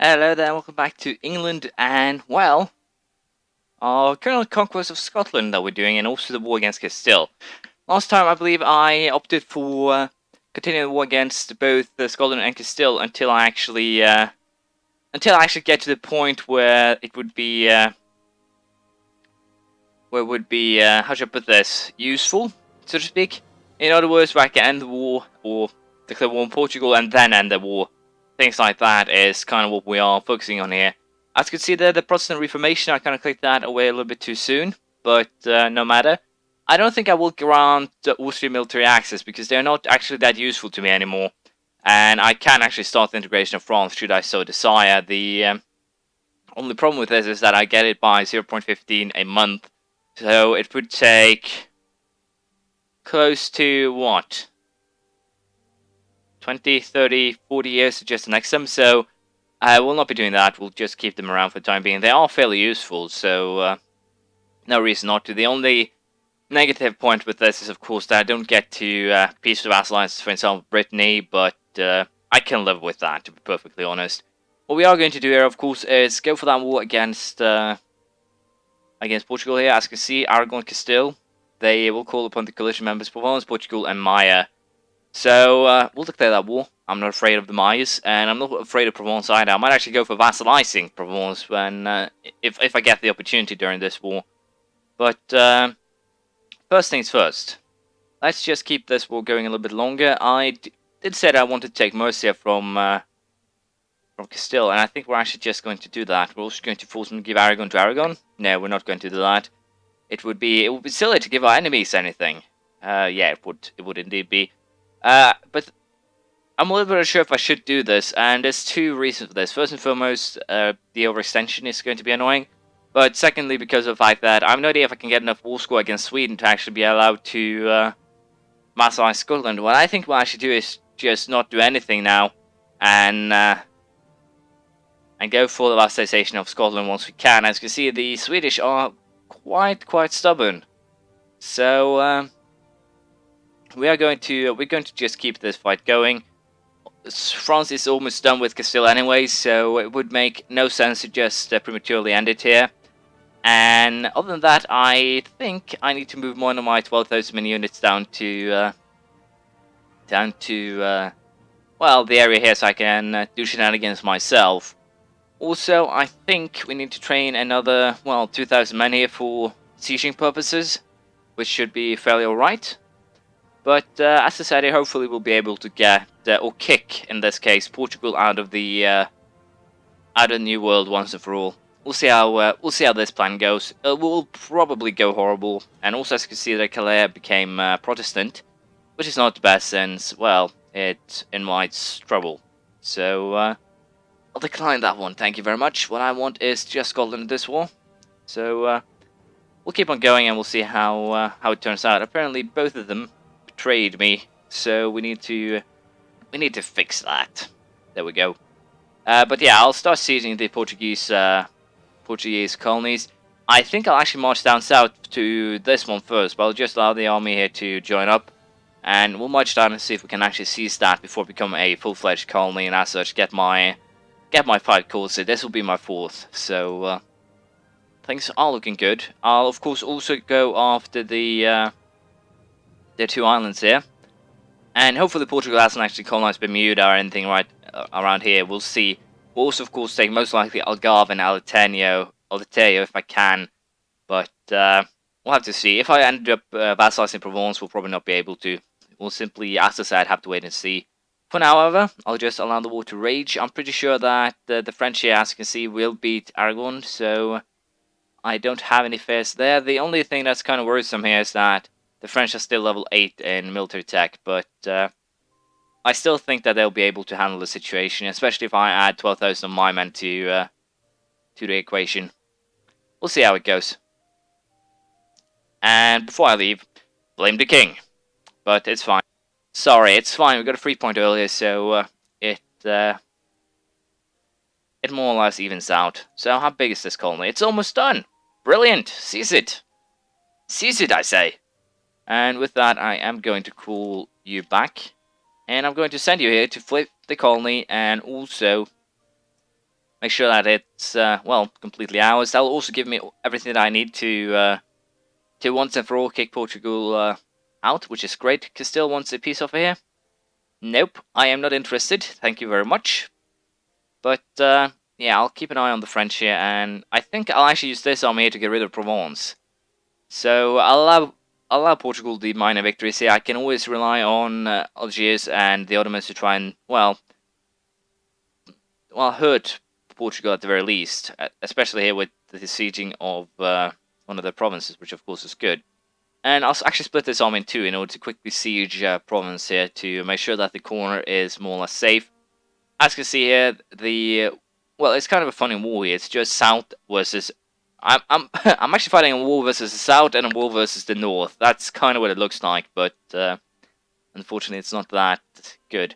Hello there, welcome back to England, and well, our current conquest of Scotland that we're doing, and also the war against Castile. Last time, I believe I opted for continuing the war against both Scotland and Castile until I actually get to the point where it would be how should I put this, useful, so to speak. In other words, where I can end the war or declare war on Portugal and then end the war. Things like that is kind of what we are focusing on here. As you can see there, the Protestant Reformation, I kind of clicked that away a little bit too soon, but no matter. I don't think I will grant Austrian military access because they're not actually that useful to me anymore. And I can actually start the integration of France should I so desire. The only problem with this is that I get it by 0.15 a month. So it would take close to what? 20, 30, 40 years to just annex them, so I will not be doing that. We'll just keep them around for the time being. They are fairly useful, so no reason not to. The only negative point with this is, of course, that I don't get to peaceful vassalize, for example, Brittany, but I can live with that, to be perfectly honest. What we are going to do here, of course, is go for that war against Portugal here. As you can see, Aragon, Castile, they will call upon the coalition members, Provence, Portugal, and Maya. So, we'll declare that war. I'm not afraid of the Mayas, and I'm not afraid of Provence either. I might actually go for vassalizing Provence when, if I get the opportunity during this war. But, first things first. Let's just keep this war going a little bit longer. I did say that I wanted to take Murcia from Castile, and I think we're actually just going to do that. We're also going to force them to give Aragon to Aragon. No, we're not going to do that. It would be silly to give our enemies anything. Yeah, it would indeed be. But I'm a little bit unsure if I should do this, and there's two reasons for this. First and foremost, the overextension is going to be annoying. But secondly, because of the fact that I have no idea if I can get enough war score against Sweden to actually be allowed to vassalize Scotland. What I think we'll actually do is just not do anything now, and go for the vassalization of Scotland once we can. As you can see, the Swedish are quite stubborn. So we're going to just keep this fight going. France is almost done with Castile anyway, so it would make no sense to just prematurely end it here. And other than that, I think I need to move one of my 12,000 mini units down to well, the area here, so I can do shenanigans myself. Also, I think we need to train another, well, 2,000 men here for sieging purposes, which should be fairly alright. But as I said, hopefully we'll be able to get, or kick, in this case, Portugal out of the New World once and for all. We'll see how this plan goes. It will probably go horrible, and also as you can see that Calais became Protestant, which is not the best since, well, it invites trouble. So I'll decline that one, thank you very much. What I want is just Scotland in this war. So we'll keep on going and we'll see how it turns out. Apparently both of them betrayed me, so we need to fix that. There we go. But yeah, I'll start seizing the Portuguese colonies. I think I'll actually march down south to this one first, but I'll just allow the army here to join up, and we'll march down and see if we can actually seize that before becoming a full-fledged colony, and as such get my 5 calls. So this will be my 4th. So things are looking good. I'll of course also go after the 2 islands here, and hopefully Portugal hasn't actually colonized Bermuda or anything right around here. We'll see. We'll also of course take most likely Algarve and Aleteo if I can, but we'll have to see. If I end up vassalizing Provence, we'll probably not be able to. We'll simply, as I said, have to wait and see. For now, however, I'll just allow the war to rage. I'm pretty sure that the French here, as you can see, will beat Aragon, so I don't have any fears there. The only thing that's kind of worrisome here is that the French are still level 8 in military tech, but I still think that they'll be able to handle the situation, especially if I add 12,000 of my men to the equation. We'll see how it goes. And before I leave, blame the king. But it's fine. Sorry, it's fine. We got a 3 point earlier, so it more or less evens out. So how big is this colony? It's almost done. Brilliant. Seize it. Seize it, I say. And with that, I am going to call you back. And I'm going to send you here to flip the colony and also make sure that it's, well, completely ours. That'll also give me everything that I need to once and for all kick Portugal out, which is great. Castile wants a piece over here. Nope, I am not interested. Thank you very much. But, yeah, I'll keep an eye on the French here, and I think I'll actually use this army here to get rid of Provence. So I'll allow Portugal the minor victories here. I can always rely on Algiers and the Ottomans to try and, well, hurt Portugal at the very least, especially here with the sieging of one of the provinces, which of course is good. And I'll actually split this army in two in order to quickly siege province here to make sure that the corner is more or less safe. As you can see here, well, it's kind of a funny war here. It's just south versus. I'm actually fighting a war versus the south and a war versus the north. That's kind of what it looks like, but unfortunately, it's not that good.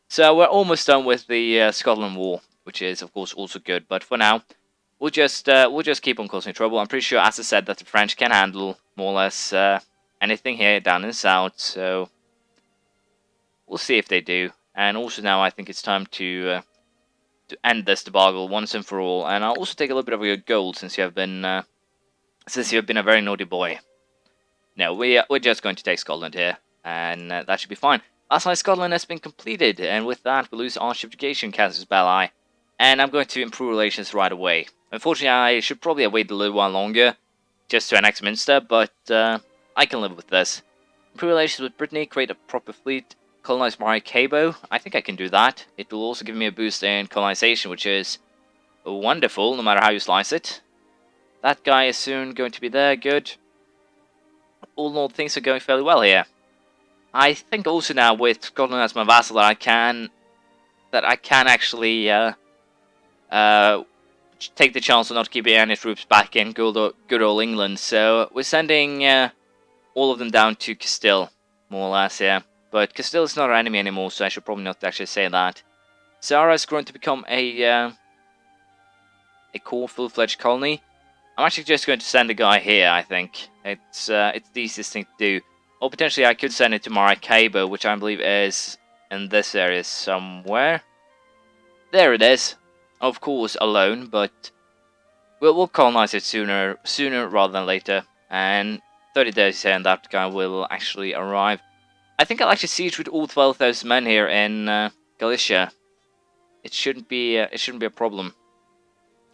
So we're almost done with the Scotland war, which is of course also good. But for now, we'll just keep on causing trouble. I'm pretty sure, as I said, that the French can handle more or less anything here down in the south. So we'll see if they do. And also now, I think it's time to end this debacle once and for all. And I'll also take a little bit of your gold since you have been a very naughty boy. No, we're just going to take Scotland here, and that should be fine. Last night, Scotland has been completed, and with that, we lose our subjugation casus belli, and I'm going to improve relations right away. Unfortunately, I should probably have waited a little while longer, just to annex Minster, but I can live with this. Improve relations with Brittany, create a proper fleet, colonize Maracaibo. I think I can do that. It will also give me a boost in colonization, which is wonderful, no matter how you slice it. That guy is soon going to be there, good. All in all, things are going fairly well here. I think also now with Scotland as my vassal that I can actually take the chance of not keeping any troops back in good old England. So we're sending all of them down to Castile, more or less, yeah. But Castile is not our enemy anymore, so I should probably not actually say that. Zara is going to become a core full-fledged colony. I'm actually just going to send a guy here, I think. It's the easiest thing to do. Or potentially I could send it to Maracaibo, which I believe is in this area somewhere. There it is. Of course, alone, but we'll colonize it sooner rather than later. And 30 days here, and that guy will actually arrive. I think I'll actually siege with all 12,000 men here in Galicia. It shouldn't be a problem.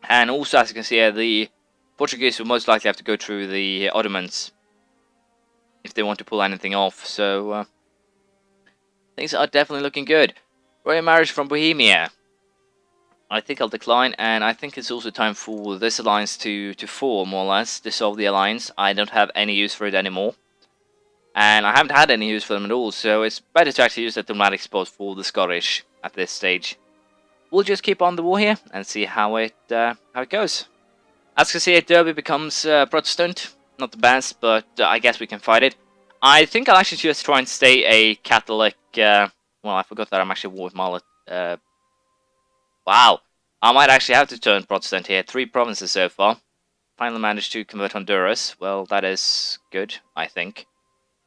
And also, as you can see here, the Portuguese will most likely have to go through the Ottomans if they want to pull anything off. So things are definitely looking good. Royal marriage from Bohemia. I think I'll decline, and I think it's also time for this alliance to fall, more or less, dissolve the alliance. I don't have any use for it anymore. And I haven't had any use for them at all, so it's better to actually use the diplomatic spot for the Scottish at this stage. We'll just keep on the war here and see how it goes. As you can see, Derby becomes Protestant. Not the best, but I guess we can fight it. I think I'll actually just try and stay a Catholic. Well, I forgot that I'm actually war with Malacca. Wow, I might actually have to turn Protestant here. 3 provinces so far. Finally managed to convert Honduras. Well, that is good, I think.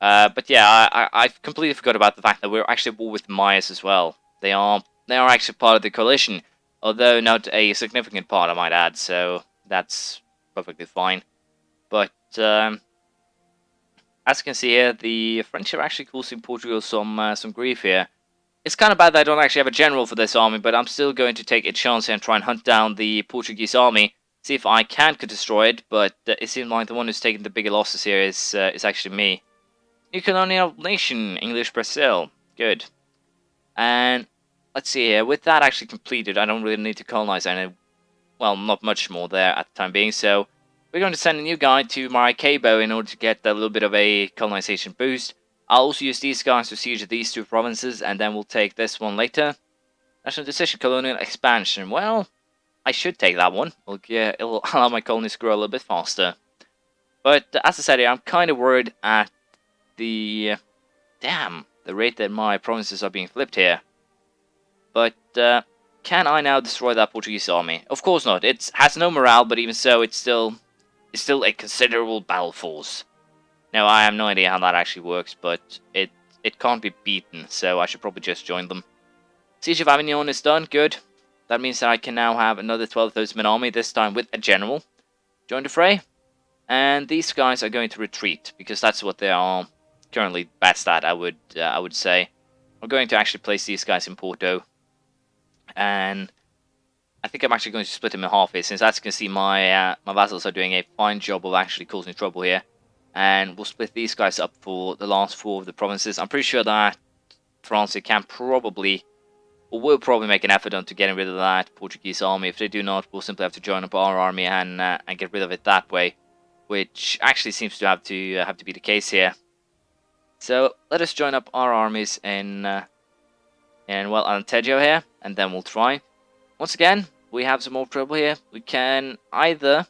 But yeah, I completely forgot about the fact that we're actually at war with the Mayas as well. They are actually part of the coalition, although not a significant part, I might add. So that's perfectly fine. But as you can see here, the French are actually causing Portugal some grief here. It's kind of bad that I don't actually have a general for this army, but I'm still going to take a chance here and try and hunt down the Portuguese army, see if I could destroy it. But it seems like the one who's taking the bigger losses here is actually me. New colonial nation, English Brazil. Good. And let's see here. With that actually completed, I don't really need to colonize any. Well, not much more there at the time being. So we're going to send a new guy to Maracaibo in order to get a little bit of a colonization boost. I'll also use these guys to siege these 2 provinces, and then we'll take this one later. National decision, colonial expansion. Well, I should take that one. It'll allow my colonies to grow a little bit faster. But as I said here, I'm kind of worried at the rate that my provinces are being flipped here. But can I now destroy that Portuguese army? Of course not. It has no morale, but even so, it's still a considerable battle force. Now, I have no idea how that actually works, but it can't be beaten, so I should probably just join them. Siege of Avignon is done, good. That means that I can now have another 12,000 men army, this time with a general, join the fray. And these guys are going to retreat, because that's what they are currently best at, I would say. I'm going to actually place these guys in Porto. And I think I'm actually going to split them in half here, since as you can see, my vassals are doing a fine job of actually causing trouble here. And we'll split these guys up for the last 4 of the provinces. I'm pretty sure that France can probably, or will probably make an effort onto getting rid of that Portuguese army. If they do not, we'll simply have to join up our army and get rid of it that way, which actually seems to have to be the case here. So let us join up our armies in well, Alentejo here, and then we'll try. Once again, we have some more trouble here. We can either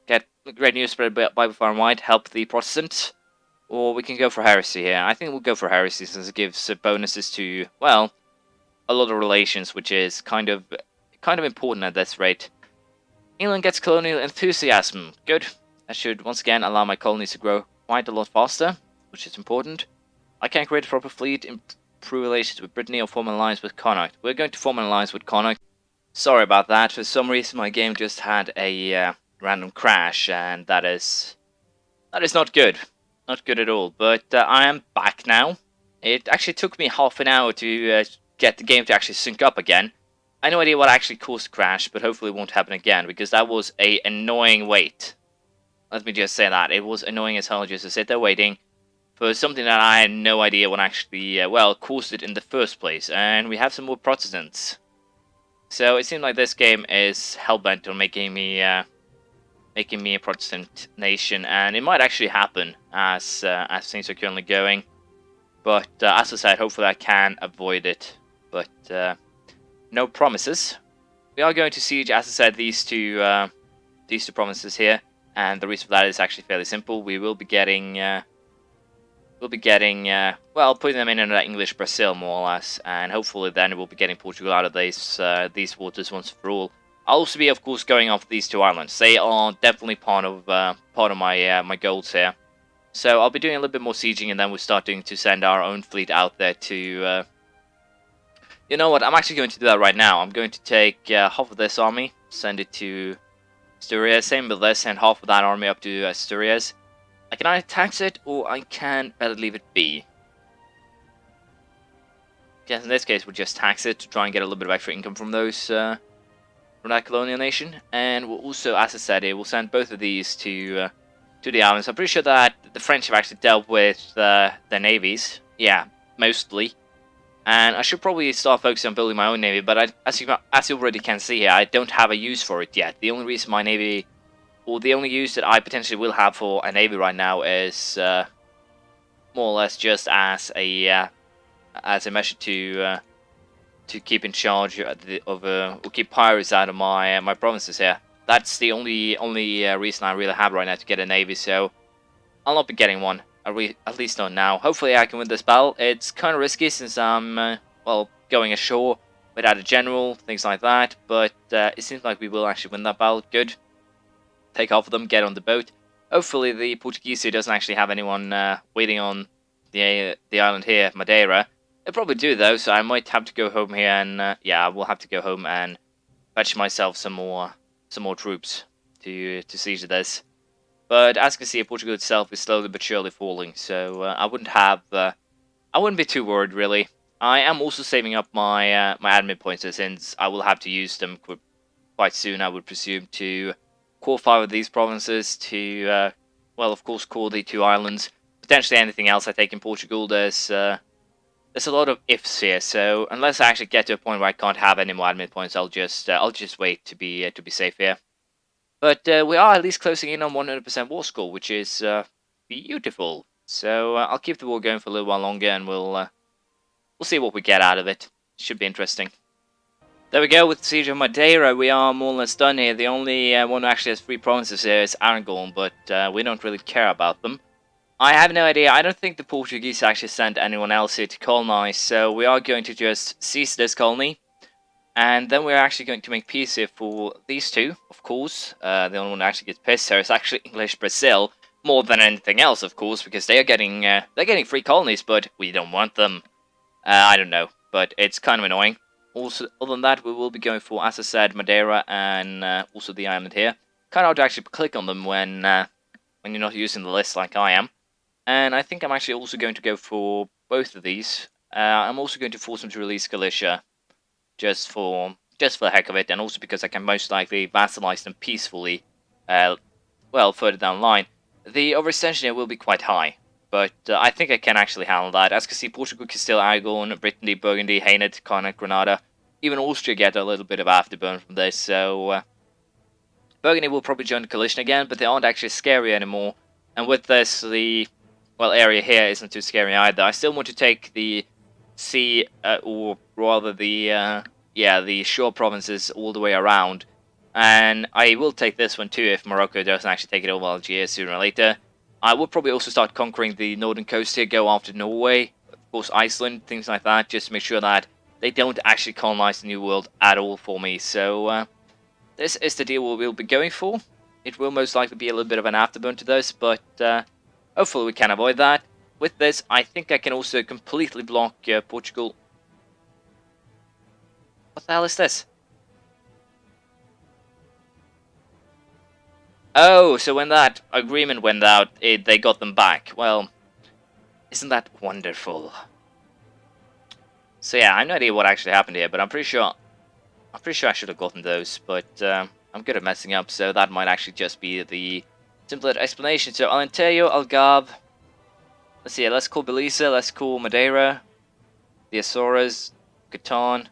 get great news spread by far and wide, help the Protestants, or we can go for heresy here. I think we'll go for heresy, since it gives bonuses to, well, a lot of relations, which is kind of important at this rate. England gets colonial enthusiasm. Good. That should once again allow my colonies to grow quite a lot faster, which is important. I can create a proper fleet, improve relations with Brittany, or form an alliance with Connaught. We're going to form an alliance with Connaught. Sorry about that. For some reason, my game just had a random crash, and that is not good. Not good at all. But I am back now. It actually took me half an hour to get the game to actually sync up again. I have no idea what actually caused the crash, but hopefully it won't happen again, because that was an annoying wait. Let me just say that. It was annoying as hell just to sit there waiting for something that I had no idea what actually, well, caused it in the first place. And we have some more Protestants. So it seems like this game is hellbent on making me a Protestant nation, and it might actually happen as things are currently going. But as I said, hopefully I can avoid it. But no promises. We are going to siege, as I said, these two provinces here, and the reason for that is actually fairly simple. We will be getting, well, putting them in under English Brazil more or less, and hopefully then we'll be getting Portugal out of these waters once for all. I'll also be, of course, going off these 2 islands. They are definitely part of my my goals here. So I'll be doing a little bit more sieging, and then we're starting to send our own fleet out there to. You know what? I'm actually going to do that right now. I'm going to take half of this army, send it to Asturias. Same with this, send half of that army up to Asturias. I can either tax it, or I can better leave it be. Yes, in this case, we'll just tax it to try and get a little bit of extra income from those. From that colonial nation, and we'll also, as I said here, we'll send both of these to the islands. I'm pretty sure that the French have actually dealt with their navies, yeah, mostly, and I should probably start focusing on building my own navy, but as you already can see here, I don't have a use for it yet. The only reason my navy, or the only use that I potentially will have for a navy right now is more or less just as a measure to keep in charge of or keep pirates out of my provinces here. That's the only reason I really have right now to get a navy. So I'll not be getting one, at least not now. Hopefully I can win this battle. It's kind of risky since I'm well, going ashore without a general, things like that. But it seems like we will actually win that battle. Good. Take half of them, get on the boat. Hopefully the Portuguese here doesn't actually have anyone waiting on the island here, Madeira. They probably do though, so I might have to go home here, and yeah, we'll have to go home and fetch myself some more troops to siege this. But as you can see, Portugal itself is slowly but surely falling, so I wouldn't be too worried really. I am also saving up my my admin points, since I will have to use them quite soon, I would presume, to core 5 of these provinces, to well, of course, core the 2 islands, potentially anything else I take in Portugal. There's a lot of ifs here, so unless I actually get to a point where I can't have any more admin points, I'll just wait to be safe here. But we are at least closing in on 100% war score, which is beautiful. So I'll keep the war going for a little while longer, and we'll see what we get out of it. Should be interesting. There we go, with the siege of Madeira, we are more or less done here. The only one who actually has 3 provinces here is Aragon, but we don't really care about them. I have no idea. I don't think the Portuguese actually sent anyone else here to colonize, so we are going to just seize this colony. And then we're actually going to make peace here for these 2, of course. The only one that actually gets pissed here is actually English Brazil, more than anything else, of course, because they're getting free colonies, but we don't want them. I don't know, but it's kind of annoying. also, other than that, we will be going for, as I said, Madeira and also the island here. Kind of hard to actually click on them when you're not using the list like I am. And I think I'm actually also going to go for both of these. I'm also going to force them to release Galicia, just for the heck of it, and also because I can most likely vassalize them peacefully. Well, further down the line, the overextension here will be quite high, but I think I can actually handle that. As you can see, Portugal, Castile, Aragon, Brittany, Burgundy, Hainaut, Connaught, Granada, even Austria get a little bit of afterburn from this. So Burgundy will probably join the coalition again, but they aren't actually scary anymore. And with this, the area here isn't too scary either. I still want to take the sea, or rather the the shore provinces all the way around. And I will take this one too if Morocco doesn't actually take it over Algeria sooner or later. I will probably also start conquering the northern coast here, go after Norway, of course Iceland, things like that, just to make sure that they don't actually colonize the New World at all for me. So this is the deal we'll be going for. It will most likely be a little bit of an afterburn to this, but hopefully we can avoid that. With this, I think I can also completely block Portugal. What the hell is this? Oh, so when that agreement went out, they got them back. Well, isn't that wonderful? So yeah, I have no idea what actually happened here, but I'm pretty sure I should have gotten those, but I'm good at messing up, so that might actually just be the simpler explanation. So Alentejo, Algarve. Let's see, let's call Belize, let's call Madeira, the Azores, Catan.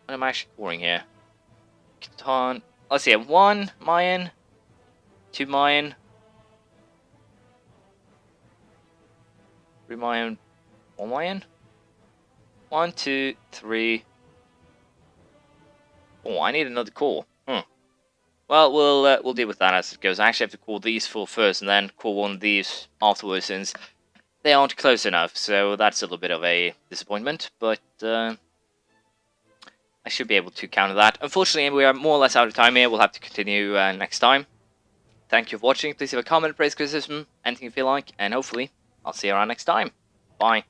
What am I actually calling here? Catan. Let's see, 1 Mayan, 2 Mayan, 3 Mayan, 1 Mayan, 1, 2, 3. Oh, I need another call. Well, we'll deal with that as it goes. I actually have to call these 4 first, and then call one of these afterwards, since they aren't close enough. So that's a little bit of a disappointment, but I should be able to counter that. Unfortunately, we are more or less out of time here. We'll have to continue next time. Thank you for watching. Please leave a comment, praise, criticism, anything you feel like, and hopefully I'll see you around next time. Bye.